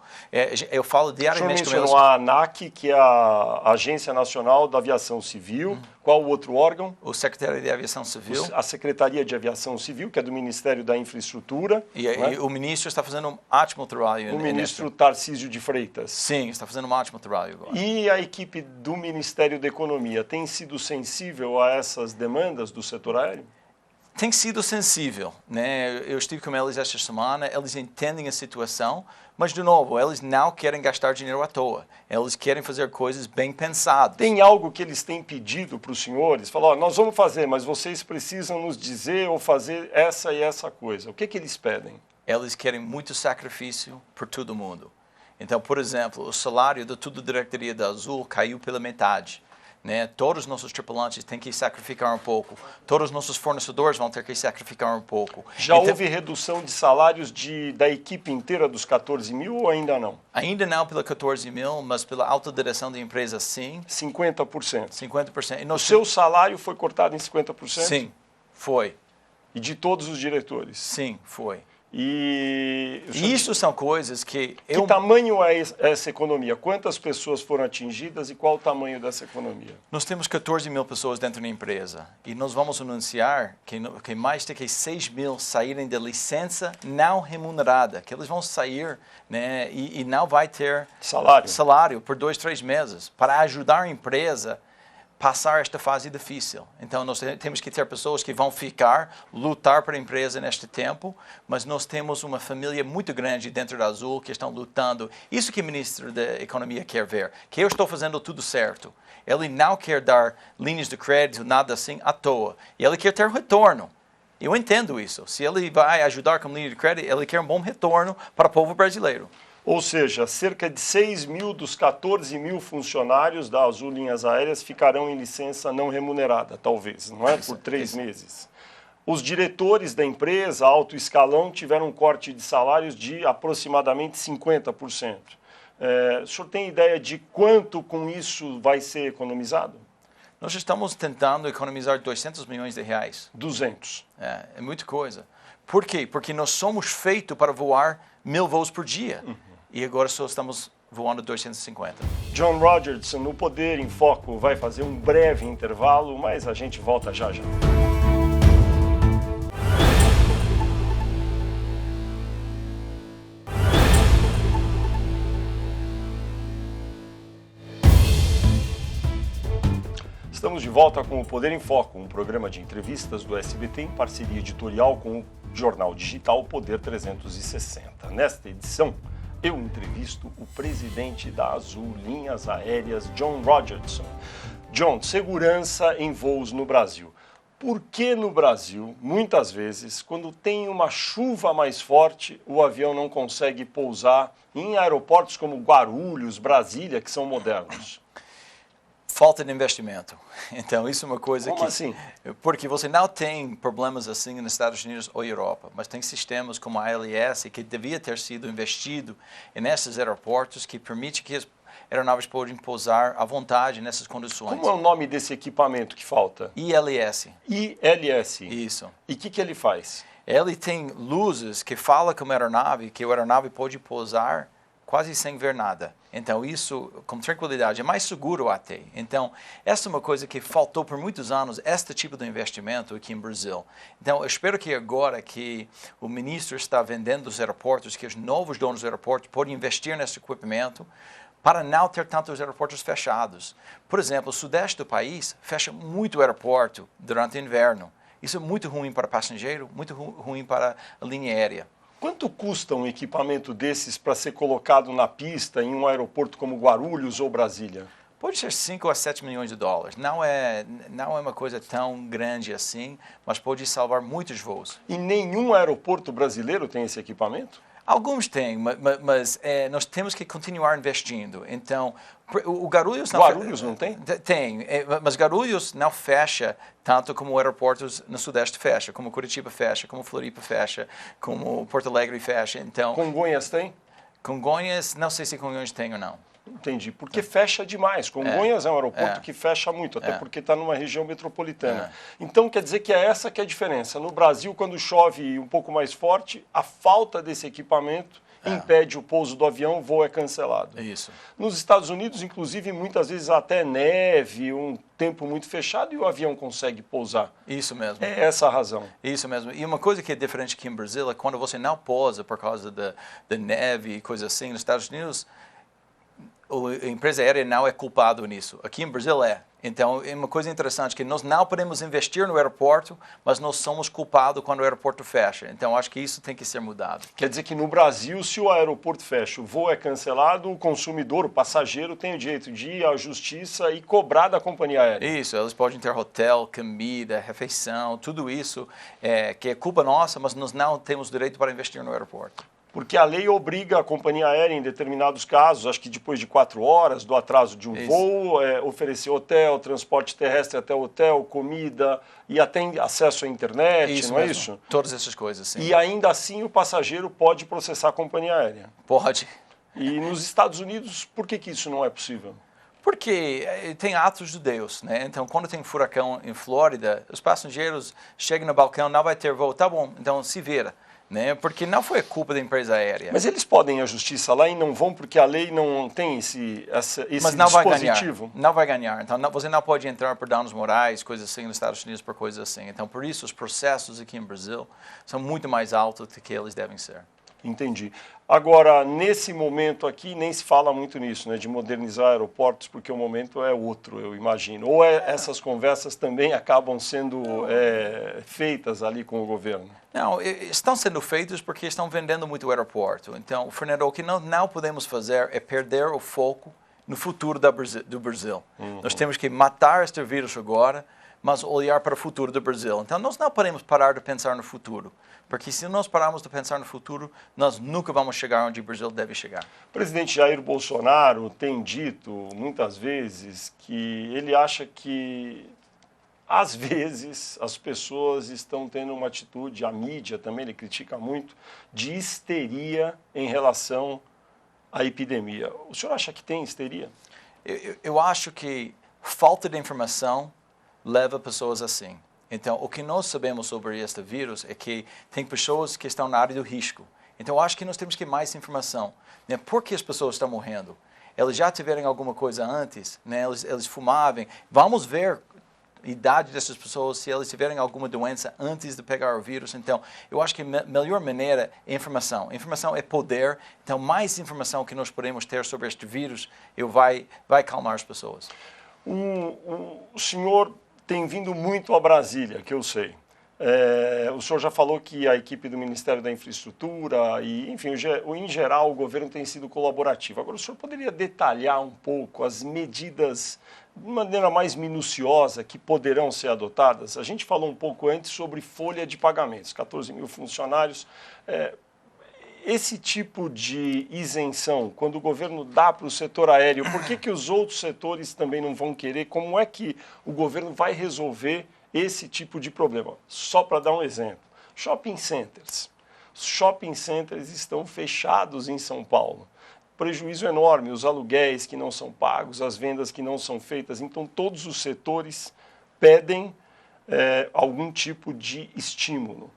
S2: Eu falo diariamente com eles.
S1: O senhor mencionou a ANAC, que é a Agência Nacional da Aviação Civil. Qual o outro órgão?
S2: O Secretário de Aviação Civil.
S1: A Secretaria de Aviação Civil, que é do Ministério da Infraestrutura.
S2: E o ministro está fazendo um ótimo trabalho.
S1: O ministro Tarcísio de Freitas.
S2: Sim, está fazendo um ótimo trabalho agora.
S1: E a equipe do Ministério da Economia tem sido sensível a essas demandas do setor aéreo?
S2: Tem sido sensível, né? Eu estive com eles esta semana, eles entendem a situação, mas, de novo, eles não querem gastar dinheiro à toa. Eles querem fazer coisas bem pensadas.
S1: Tem algo que eles têm pedido para os senhores? Falam, nós vamos fazer, mas vocês precisam nos dizer ou fazer essa e essa coisa. O que eles pedem?
S2: Eles querem muito sacrifício por todo mundo. Então, por exemplo, o salário de toda a diretoria da Azul caiu pela metade. Né? Todos os nossos tripulantes têm que sacrificar um pouco. Todos os nossos fornecedores vão ter que sacrificar um pouco.
S1: Já houve redução de salários da equipe inteira dos 14 mil ou ainda não?
S2: Ainda não pela 14 mil, mas pela alta direção da empresa, sim.
S1: 50%?
S2: 50%.
S1: O seu salário foi cortado em 50%?
S2: Sim, foi.
S1: E de todos os diretores?
S2: Sim, foi.
S1: E
S2: isso são coisas que...
S1: Que tamanho é essa economia? Quantas pessoas foram atingidas e qual o tamanho dessa economia?
S2: Nós temos 14 mil pessoas dentro da empresa e nós vamos anunciar que mais de que 6 mil saírem de licença não remunerada, que eles vão sair, né, e não vai ter salário por 2, 3 meses para ajudar a empresa passar esta fase difícil. Então, nós temos que ter pessoas que vão lutar para a empresa neste tempo, mas nós temos uma família muito grande dentro da Azul que estão lutando. Isso que o ministro da Economia quer ver, que eu estou fazendo tudo certo. Ele não quer dar linhas de crédito, nada assim, à toa. E ele quer ter retorno. Eu entendo isso. Se ele vai ajudar com linha de crédito, ele quer um bom retorno para o povo brasileiro.
S1: Ou seja, cerca de 6 mil dos 14 mil funcionários da Azul Linhas Aéreas ficarão em licença não remunerada, talvez, não é? Por 3 meses. Os diretores da empresa, alto escalão, tiveram um corte de salários de aproximadamente 50%. O senhor tem ideia de quanto com isso vai ser economizado?
S2: Nós estamos tentando economizar 200 milhões de reais.
S1: 200.
S2: É muita coisa. Por quê? Porque nós somos feitos para voar 1.000 voos por dia. E agora só estamos voando 250.
S1: John Rogerson, no Poder em Foco, vai fazer um breve intervalo, mas a gente volta já já. Estamos de volta com o Poder em Foco, um programa de entrevistas do SBT em parceria editorial com o jornal digital Poder 360. Nesta edição, eu entrevisto o presidente da Azul Linhas Aéreas, John Rogerson. John, segurança em voos no Brasil. Por que no Brasil, muitas vezes, quando tem uma chuva mais forte, o avião não consegue pousar em aeroportos como Guarulhos, Brasília, que são modernos?
S2: Falta de investimento. Então, isso é uma coisa
S1: Como assim?
S2: Porque você não tem problemas assim nos Estados Unidos ou Europa, mas tem sistemas como a ALS que devia ter sido investido nesses aeroportos que permite que as aeronaves possam pousar à vontade nessas condições.
S1: Como é o nome desse equipamento que falta?
S2: ILS.
S1: ILS.
S2: Isso.
S1: E o que ele faz?
S2: Ele tem luzes que falam com a aeronave, que a aeronave pode pousar quase sem ver nada. Então, isso, com tranquilidade, é mais seguro até. Então, essa é uma coisa que faltou por muitos anos, este tipo de investimento aqui em Brasil. Então, eu espero que agora que o ministro está vendendo os aeroportos, que os novos donos dos aeroportos podem investir nesse equipamento para não ter tantos aeroportos fechados. Por exemplo, o sudeste do país fecha muito aeroporto durante o inverno. Isso é muito ruim para passageiro, muito ruim para a linha aérea.
S1: Quanto custa um equipamento desses para ser colocado na pista em um aeroporto como Guarulhos ou Brasília?
S2: Pode ser 5 a 7 milhões de dólares. Não é uma coisa tão grande assim, mas pode salvar muitos voos.
S1: E nenhum aeroporto brasileiro tem esse equipamento?
S2: Alguns têm, mas nós temos que continuar investindo. Então, o Guarulhos não...
S1: Guarulhos não tem?
S2: Tem, mas Guarulhos não fecha tanto como aeroportos no Sudeste fecha, como Curitiba fecha, como Floripa fecha, como Porto Alegre fecha. Então,
S1: Congonhas tem?
S2: Congonhas, não sei se Congonhas tem ou não.
S1: Entendi, porque fecha demais. Congonhas é um aeroporto que fecha muito, até porque está numa região metropolitana. Então, quer dizer que é essa que é a diferença. No Brasil, quando chove um pouco mais forte, a falta desse equipamento impede o pouso do avião, o voo é cancelado.
S2: Isso.
S1: Nos Estados Unidos, inclusive, muitas vezes até neve, um tempo muito fechado e o avião consegue pousar.
S2: Isso mesmo.
S1: É essa a razão.
S2: Isso mesmo. E uma coisa que é diferente aqui em Brasil é quando você não pousa por causa da neve e coisa assim, nos Estados Unidos, a empresa aérea não é culpada nisso. Aqui em Brasil é. Então, é uma coisa interessante que nós não podemos investir no aeroporto, mas nós somos culpados quando o aeroporto fecha. Então, acho que isso tem que ser mudado.
S1: Quer dizer que no Brasil, se o aeroporto fecha, o voo é cancelado, o consumidor, o passageiro, tem o direito de ir à justiça e cobrar da companhia aérea.
S2: Isso, eles podem ter hotel, comida, refeição, tudo isso que é culpa nossa, mas nós não temos direito para investir no aeroporto.
S1: Porque a lei obriga a companhia aérea, em determinados casos, acho que depois de 4 horas do atraso de um voo, oferecer hotel, transporte terrestre até o hotel, comida e até acesso à internet,
S2: Isso
S1: não é
S2: mesmo.
S1: isso?
S2: Todas essas coisas, sim.
S1: E ainda assim o passageiro pode processar a companhia aérea.
S2: Pode.
S1: E nos Estados Unidos, por que isso não é possível?
S2: Porque tem atos de Deus, né? Então, quando tem furacão em Flórida, os passageiros chegam no balcão, não vai ter voo, tá bom, então se vira. Né? Porque não foi culpa da empresa aérea.
S1: Mas eles podem ir à justiça lá e não vão porque a lei não tem esse
S2: Mas não
S1: dispositivo?
S2: Vai ganhar. Não vai ganhar. Então, você não pode entrar por danos morais, coisas assim, nos Estados Unidos por coisas assim. Então, por isso, os processos aqui em Brasil são muito mais altos do que eles devem ser.
S1: Entendi. Agora, nesse momento aqui, nem se fala muito nisso, né, de modernizar aeroportos, porque o momento é outro, eu imagino. Ou essas conversas também acabam sendo feitas ali com o governo?
S2: Não, estão sendo feitos porque estão vendendo muito o aeroporto. Então, Fernando, o que não podemos fazer é perder o foco no futuro do Brasil. Nós temos que matar este vírus agora, mas olhar para o futuro do Brasil. Então, nós não podemos parar de pensar no futuro, porque se nós pararmos de pensar no futuro, nós nunca vamos chegar onde o Brasil deve chegar.
S1: O presidente Jair Bolsonaro tem dito muitas vezes que ele acha que, às vezes, as pessoas estão tendo uma atitude, a mídia também, ele critica muito, de histeria em relação a epidemia. O senhor acha que tem histeria?
S2: Eu acho que falta de informação leva pessoas assim. Então, o que nós sabemos sobre este vírus é que tem pessoas que estão na área do risco. Então, eu acho que nós temos que ter mais informação. Né? Por que as pessoas estão morrendo? Eles já tiveram alguma coisa antes, né? Eles fumavam. Vamos ver a idade dessas pessoas, se eles tiverem alguma doença antes de pegar o vírus. Então, eu acho que a melhor maneira é informação. Informação é poder. Então, mais informação que nós podemos ter sobre este vírus, vai calmar as pessoas.
S1: O senhor tem vindo muito a Brasília, que eu sei. O senhor já falou que a equipe do Ministério da Infraestrutura e, enfim, em geral, o governo tem sido colaborativo. Agora, o senhor poderia detalhar um pouco as medidas de maneira mais minuciosa que poderão ser adotadas? A gente falou um pouco antes sobre folha de pagamentos, 14 mil funcionários. Esse tipo de isenção, quando o governo dá para o setor aéreo, por que os outros setores também não vão querer? Como é que o governo vai resolver esse tipo de problema? Só para dar um exemplo, shopping centers. Shopping centers estão fechados em São Paulo. Prejuízo enorme, os aluguéis que não são pagos, as vendas que não são feitas. Então, todos os setores pedem algum tipo de estímulo.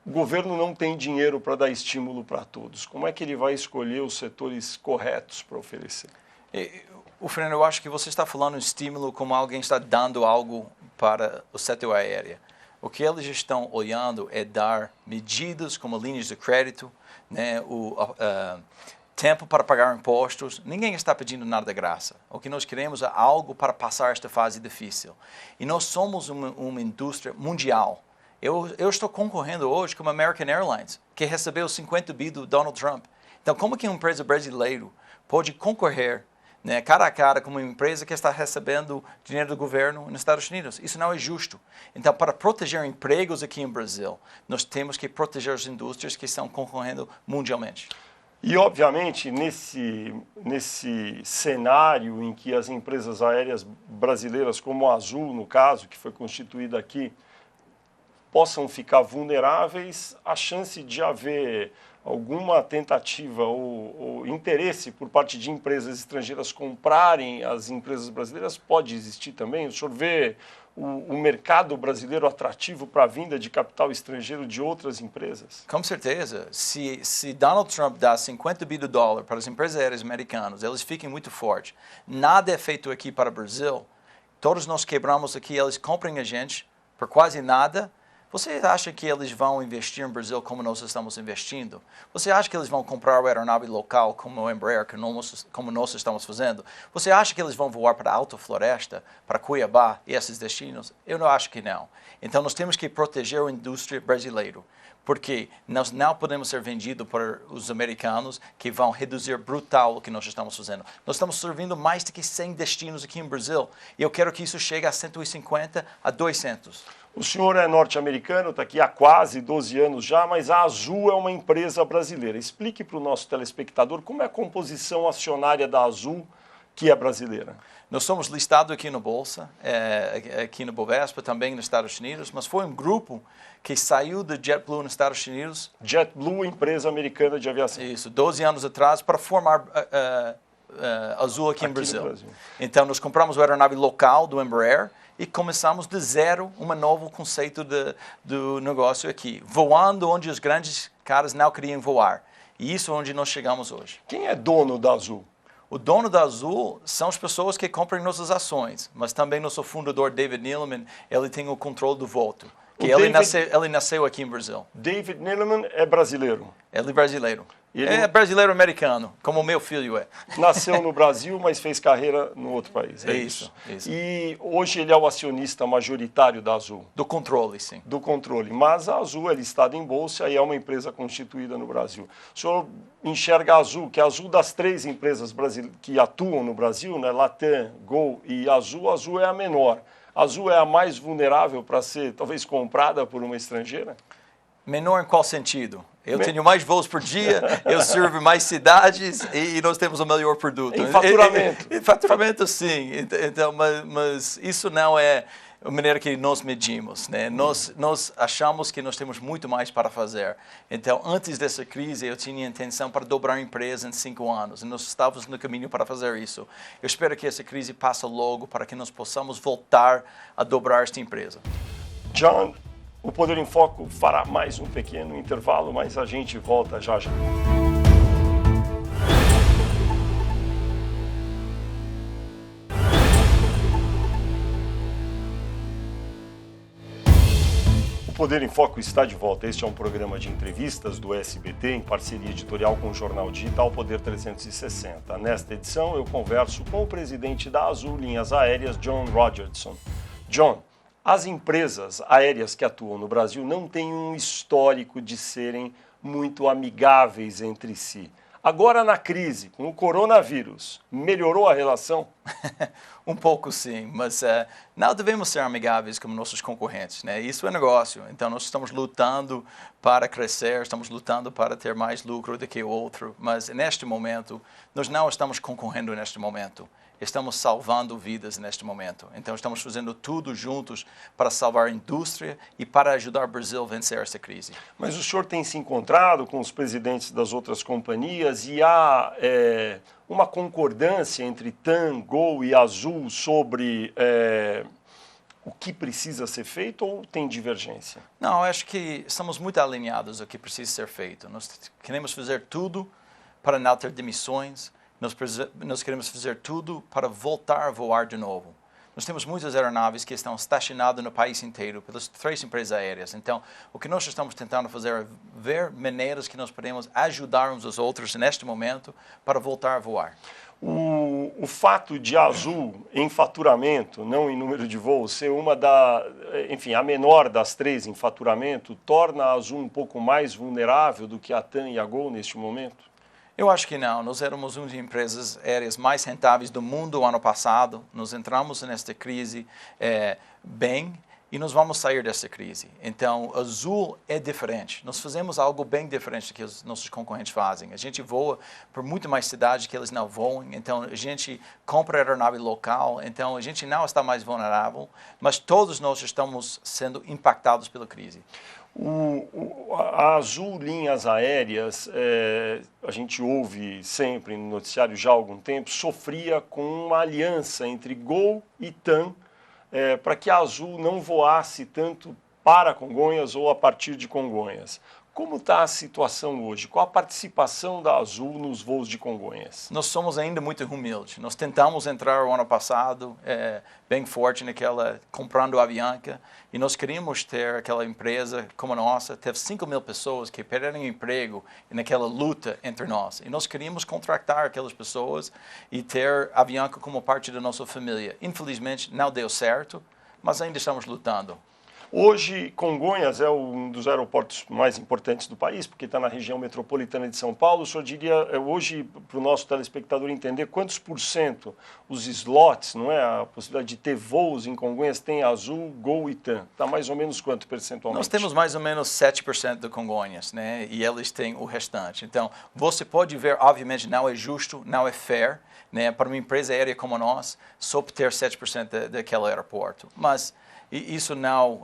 S1: O governo não tem dinheiro para dar estímulo para todos. Como é que ele vai escolher os setores corretos para oferecer?
S2: Fernando, eu acho que você está falando em estímulo como alguém está dando algo para o setor aéreo. O que eles estão olhando é dar medidas como linhas de crédito, né, tempo para pagar impostos. Ninguém está pedindo nada de graça. O que nós queremos é algo para passar esta fase difícil. E nós somos uma indústria mundial. Eu estou concorrendo hoje com a American Airlines, que recebeu 50 bi do Donald Trump. Então, como que uma empresa brasileira pode concorrer, né, cara a cara com uma empresa que está recebendo dinheiro do governo nos Estados Unidos? Isso não é justo. Então, para proteger empregos aqui no Brasil, nós temos que proteger as indústrias que estão concorrendo mundialmente.
S1: E, obviamente, nesse cenário em que as empresas aéreas brasileiras, como a Azul, no caso, que foi constituída aqui, possam ficar vulneráveis, a chance de haver alguma tentativa ou interesse por parte de empresas estrangeiras comprarem as empresas brasileiras pode existir também? O senhor vê o mercado brasileiro atrativo para a vinda de capital estrangeiro de outras empresas?
S2: Com certeza. Se Donald Trump dá 50 bi de dólar para as empresas aéreas americanas, eles ficam muito fortes. Nada é feito aqui para o Brasil. Todos nós quebramos aqui, eles compram a gente por quase nada. Você acha que eles vão investir no Brasil como nós estamos investindo? Você acha que eles vão comprar uma aeronave local como o Embraer, como nós estamos fazendo? Você acha que eles vão voar para a Alta Floresta, para Cuiabá e esses destinos? Eu não acho que não. Então, nós temos que proteger a indústria brasileira, porque nós não podemos ser vendidos para os americanos que vão reduzir brutal o que nós estamos fazendo. Nós estamos servindo mais de que 100 destinos aqui no Brasil e eu quero que isso chegue a 150 a 200.
S1: O senhor é norte-americano, está aqui há quase 12 anos já, mas a Azul é uma empresa brasileira. Explique para o nosso telespectador como é a composição acionária da Azul, que é brasileira.
S2: Nós somos listados aqui na Bolsa, aqui no Bovespa, também nos Estados Unidos, mas foi um grupo que saiu da JetBlue nos Estados Unidos.
S1: JetBlue, empresa americana de aviação.
S2: Isso, 12 anos atrás, para formar Azul aqui no Brasil. Então, nós compramos uma aeronave local do Embraer e começamos de zero um novo conceito do negócio aqui, voando onde os grandes caras não queriam voar. E isso é onde nós chegamos hoje.
S1: Quem é dono da Azul?
S2: O dono da Azul são as pessoas que compram nossas ações, mas também nosso fundador, David Neeleman, ele tem o controle do voto. Ele nasceu aqui no Brasil.
S1: David Neeleman é brasileiro?
S2: Ele é brasileiro. É brasileiro-americano, como o meu filho é.
S1: Nasceu no Brasil, mas fez carreira no outro país. É
S2: isso.
S1: E hoje ele é o acionista majoritário da Azul?
S2: Do controle, sim.
S1: Do controle. Mas a Azul é listada em bolsa e é uma empresa constituída no Brasil. O senhor enxerga a Azul, que é a Azul das 3 empresas que atuam no Brasil, né, Latam, Gol e Azul, a Azul é a menor. A Azul é a mais vulnerável para ser, talvez, comprada por uma estrangeira?
S2: Menor em qual sentido? Eu tenho mais voos por dia, eu sirvo mais cidades e nós temos o melhor produto.
S1: Em faturamento?
S2: Em faturamento, sim. Então, mas isso não é a maneira que nós medimos, né? Nós achamos que nós temos muito mais para fazer. Então, antes dessa crise, eu tinha a intenção para dobrar a empresa em 5 anos. E nós estávamos no caminho para fazer isso. Eu espero que essa crise passe logo para que nós possamos voltar a dobrar esta empresa.
S1: John, o Poder em Foco fará mais um pequeno intervalo, mas a gente volta já já. O Poder em Foco está de volta. Este é um programa de entrevistas do SBT em parceria editorial com o jornal digital Poder 360. Nesta edição, eu converso com o presidente da Azul Linhas Aéreas, John Rodgerson. John, as empresas aéreas que atuam no Brasil não têm um histórico de serem muito amigáveis entre si. Agora, na crise, com o coronavírus, melhorou a relação?
S2: Um pouco sim, mas não devemos ser amigáveis como nossos concorrentes, né? Isso é negócio, então nós estamos lutando para crescer, estamos lutando para ter mais lucro do que o outro, mas neste momento, nós não estamos concorrendo neste momento. Estamos salvando vidas neste momento. Então, estamos fazendo tudo juntos para salvar a indústria e para ajudar o Brasil a vencer essa crise.
S1: Mas o senhor tem se encontrado com os presidentes das outras companhias e há uma concordância entre TAM, Gol e Azul sobre o que precisa ser feito ou tem divergência?
S2: Não, eu acho que estamos muito alinhados ao que precisa ser feito. Nós queremos fazer tudo para não ter demissões. Nós queremos fazer tudo para voltar a voar de novo. Nós temos muitas aeronaves que estão estacionadas no país inteiro pelas 3 empresas aéreas. Então, o que nós estamos tentando fazer é ver maneiras que nós podemos ajudar uns aos outros neste momento para voltar a voar.
S1: O fato de a Azul, em faturamento, não em número de voos, ser a menor das 3 em faturamento, torna a Azul um pouco mais vulnerável do que a TAM e a Gol neste momento?
S2: Eu acho que não. Nós éramos uma das empresas aéreas mais rentáveis do mundo ano passado. Nós entramos nesta crise bem e nós vamos sair dessa crise. Então, Azul é diferente. Nós fazemos algo bem diferente do que os nossos concorrentes fazem. A gente voa por muito mais cidades que eles não voam. Então, a gente compra aeronave local. Então, a gente não está mais vulnerável, mas todos nós estamos sendo impactados pela crise.
S1: A Azul Linhas Aéreas, a gente ouve sempre no noticiário já há algum tempo, sofria com uma aliança entre Gol e TAM para que a Azul não voasse tanto para Congonhas ou a partir de Congonhas. Como está a situação hoje? Qual a participação da Azul nos voos de Congonhas?
S2: Nós somos ainda muito humildes. Nós tentamos entrar o ano passado bem forte comprando a Avianca, e nós queríamos ter aquela empresa como a nossa. Teve 5.000 pessoas que perderam o emprego naquela luta entre nós. E nós queríamos contratar aquelas pessoas e ter a Avianca como parte da nossa família. Infelizmente, não deu certo, mas ainda estamos lutando.
S1: Hoje, Congonhas é um dos aeroportos mais importantes do país, porque está na região metropolitana de São Paulo. O senhor diria, hoje, para o nosso telespectador entender, quantos por cento os slots, não é, a possibilidade de ter voos em Congonhas, tem Azul, Gol e TAM? Está mais ou menos quanto percentualmente?
S2: Nós temos mais ou menos 7% de Congonhas, né? E eles têm o restante. Então, você pode ver, obviamente, não é justo, não é fair, né, para uma empresa aérea como a nossa, só ter 7% daquele aeroporto. Mas isso não,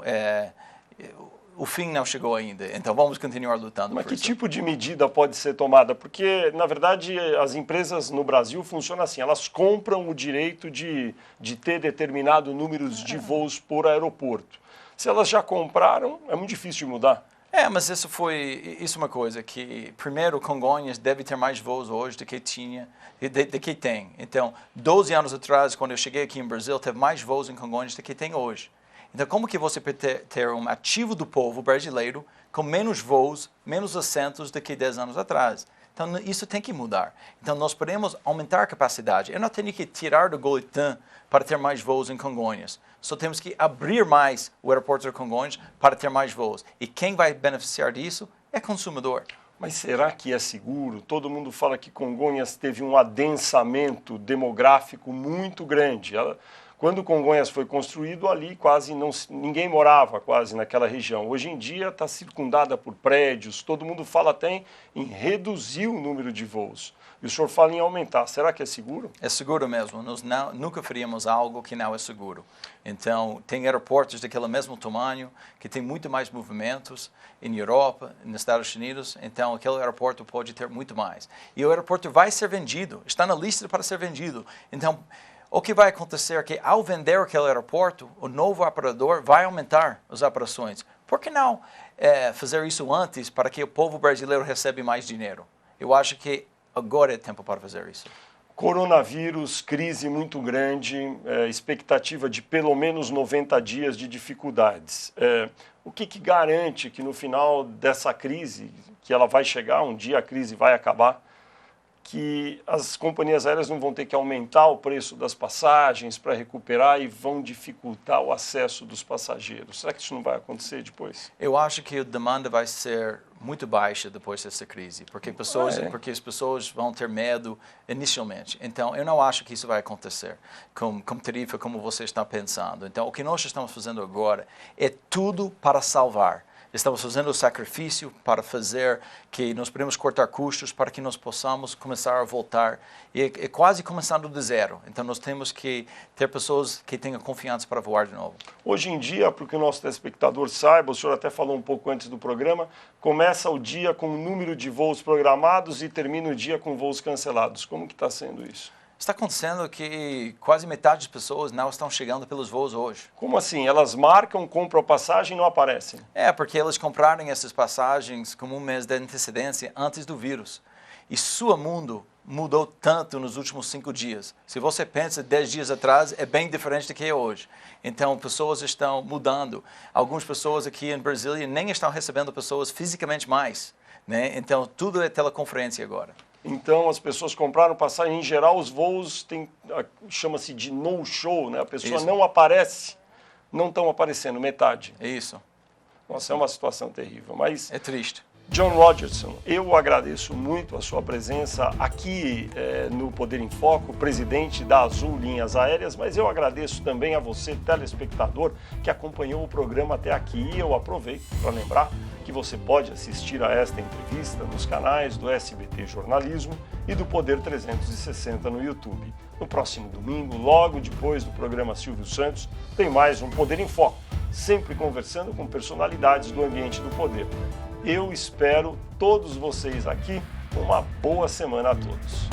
S2: o fim não chegou ainda, então vamos continuar lutando.
S1: Mas que tipo de medida pode ser tomada? Porque, na verdade, as empresas no Brasil funcionam assim, elas compram o direito de ter determinado número de voos por aeroporto. Se elas já compraram, é muito difícil de mudar.
S2: Mas isso é uma coisa que, primeiro, Congonhas deve ter mais voos hoje do que tinha, do que tem. Então, 12 anos atrás, quando eu cheguei aqui em Brasil, teve mais voos em Congonhas do que tem hoje. Então, como que você pode ter um ativo do povo brasileiro com menos voos, menos assentos do que 10 anos atrás? Então, isso tem que mudar. Então, nós podemos aumentar a capacidade. Eu não tenho que tirar do Gol e TAM para ter mais voos em Congonhas. Só temos que abrir mais o aeroporto de Congonhas para ter mais voos. E quem vai beneficiar disso é o consumidor.
S1: Mas será que é seguro? Todo mundo fala que Congonhas teve um adensamento demográfico muito grande. Quando Congonhas foi construído, ali ninguém morava quase naquela região. Hoje em dia está circundada por prédios, todo mundo fala até em reduzir o número de voos. E o senhor fala em aumentar. Será que é seguro?
S2: É seguro mesmo. Nós nunca faríamos algo que não é seguro. Então, tem aeroportos daquele mesmo tamanho, que tem muito mais movimentos em Europa, nos Estados Unidos. Então, aquele aeroporto pode ter muito mais. E o aeroporto vai ser vendido, está na lista para ser vendido. Então, o que vai acontecer é que, ao vender aquele aeroporto, o novo operador vai aumentar as operações. Por que não fazer isso antes, para que o povo brasileiro receba mais dinheiro? Eu acho que agora é tempo para fazer isso.
S1: Coronavírus, crise muito grande, expectativa de pelo menos 90 dias de dificuldades. O que garante que no final dessa crise, que ela vai chegar, um dia a crise vai acabar, que as companhias aéreas não vão ter que aumentar o preço das passagens para recuperar e vão dificultar o acesso dos passageiros? Será que isso não vai acontecer depois?
S2: Eu acho que a demanda vai ser muito baixa depois dessa crise, porque as pessoas vão ter medo inicialmente. Então, eu não acho que isso vai acontecer com tarifa como você está pensando. Então, o que nós estamos fazendo agora é tudo para salvar. Estamos fazendo o sacrifício para fazer que nós podemos cortar custos para que nós possamos começar a voltar. E é quase começando do zero. Então, nós temos que ter pessoas que tenham confiança para voar de novo.
S1: Hoje em dia, para que o nosso telespectador saiba, o senhor até falou um pouco antes do programa, começa o dia com o número de voos programados e termina o dia com voos cancelados. Como que está sendo isso?
S2: Está acontecendo que quase metade das pessoas não estão chegando pelos voos hoje.
S1: Como assim? Elas marcam, compram a passagem e não aparecem?
S2: Porque eles compraram essas passagens com um mês de antecedência antes do vírus. E seu mundo mudou tanto nos últimos 5 dias. Se você pensa 10 dias atrás, é bem diferente do que é hoje. Então, pessoas estão mudando. Algumas pessoas aqui em Brasília nem estão recebendo pessoas fisicamente mais, né? Então, tudo é teleconferência agora.
S1: Então, as pessoas compraram passagem. Em geral, os voos chama-se de no-show, né? A pessoa não aparece, não estão aparecendo, metade.
S2: Isso.
S1: Nossa, é uma situação terrível, mas...
S2: É triste.
S1: John Rogerson, eu agradeço muito a sua presença aqui no Poder em Foco, presidente da Azul Linhas Aéreas, mas eu agradeço também a você, telespectador, que acompanhou o programa até aqui. E eu aproveito para lembrar que você pode assistir a esta entrevista nos canais do SBT Jornalismo e do Poder 360 no YouTube. No próximo domingo, logo depois do programa Silvio Santos, tem mais um Poder em Foco, sempre conversando com personalidades do ambiente do poder. Eu espero todos vocês aqui. Uma boa semana a todos.